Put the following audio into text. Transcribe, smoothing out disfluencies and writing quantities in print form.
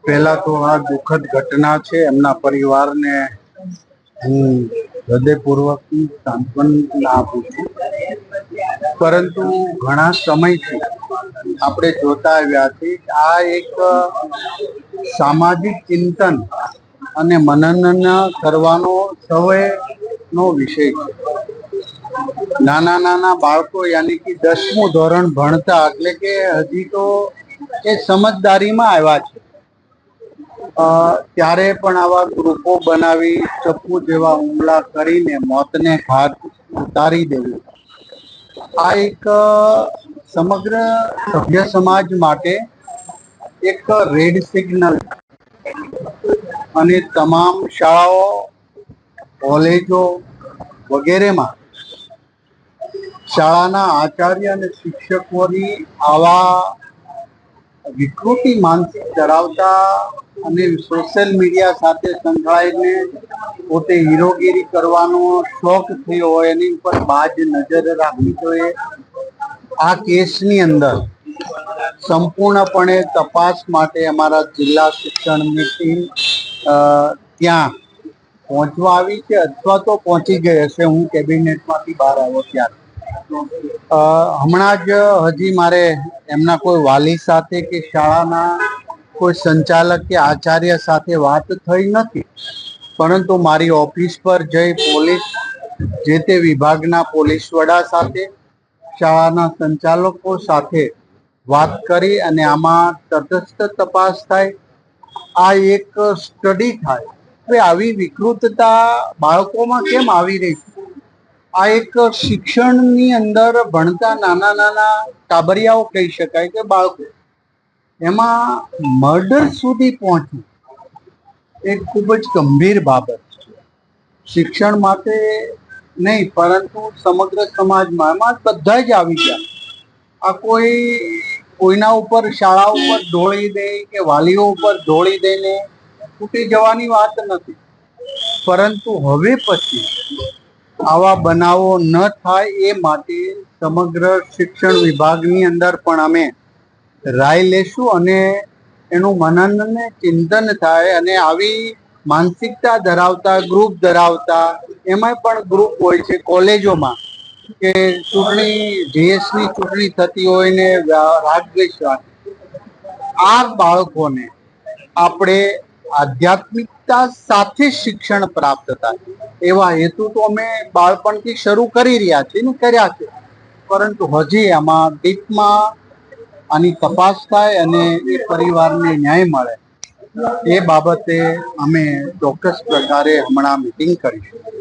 પહેલા તો આ દુઃખદ ઘટના છે, એમના પરિવારને હું હૃદયપૂર્વકની સાંત્વના આપું છું. પરંતુ ઘણા સમયથી આપણે જોતા આવ્યા છીએ કે આ એક સામાજિક ચિંતન અને મનન કરવાનો સૌનો વિષય છે. નાના નાના બાળકો યાની કે 10મું ધોરણ ભણતા, એટલે કે હજી તો એ સમજદારીમાં આવ્યા છે, ત્યારે પણ આવા ગ્રુપો બનાવી ચપ્પુ જેવા હુમલા કરીને મોતને ઘાટ ઉતારી દેવું, આ એક સમગ્ર સભ્ય સમાજ માટે એક રેડ સિગ્નલ. અને તમામ શાળાઓ, કોલેજો વગેરેમાં શાળાના આચાર્ય અને શિક્ષકોની આવા વિકૃતિ માનસિક ધરાવતા અને સોશિયલ મીડિયા સાથે સંકળાઈને પોતે હીરોગીરી કરવાનો શોખ થયો હોય એની ઉપર બાજ નજર રાખવી જોઈએ. આ કેસની અંદર સંપૂર્ણપણે તપાસ માટે અમારા જિલ્લા શિક્ષણની ટીમ ત્યાં પહોંચવા આવી છે, અથવા તો પહોંચી ગઈ હશે. હું કેબિનેટમાંથી બહાર આવ્યો ત્યારે હમણાં જ હજી મારે એમના કોઈ વાલી સાથે કે શાળાના કોઈ સંચાલક કે આચાર્ય સાથે વાત થઈ નથી, પરંતુ મારી ઓફિસ પર જઈ પોલીસ, જે તે વિભાગના પોલીસ વડા સાથે, શાળાના સંચાલકો સાથે વાત કરી અને આમાં તટસ્થ તપાસ થાય. આ એક સ્ટડી થાય કે આવી વિકૃતતા બાળકોમાં કેમ આવી રહી છે. આ એક શિક્ષણની અંદર ભણતા નાના નાના ટાબરિયાઓ કહી શકાય કે બાળકો, એમાં મર્ડર સુધી પહોંચવું એ ખૂબ જ ગંભીર બાબત છે. શિક્ષણ માટે નહીં, પરંતુ સમગ્ર સમાજમાં એમાં બધા જ આવી ગયા. આ કોઈના ઉપર, શાળા ઉપર ઢોળી દે કે વાલીઓ ઉપર ઢોળી દઈને તૂટી જવાની વાત નથી, પરંતુ હવે પછી આવા બનાવો ન થાય એ માટે સમગ્ર શિક્ષણ વિભાગની અંદર પણ અમે રાય લેશું અને એનું મનન ને ચિંતન થાય. અને આવી માનસિકતા ધરાવતા ગ્રુપ ધરાવતા, એમાં પણ ગ્રુપ હોય છે કોલેજોમાં કે ચૂંટણી, જીએસની ચૂંટણી થતી હોય ને રાગદ્વેષ રાખે. આ બાળકોને આપણે આધ્યાત્મિકતા સાથે શિક્ષણ પ્રાપ્ત થાય એવા હેતુ તો અમે બાળપણથી શરૂ કરી રહ્યા છીએ ને કર્યા છે, પરંતુ હજી આમાં ડીપમાં આની તપાસ થાય અને એ પરિવારને ન્યાય મળે એ બાબતે અમે ચોક્કસ પ્રકારે હમણાં મીટિંગ કરીશું.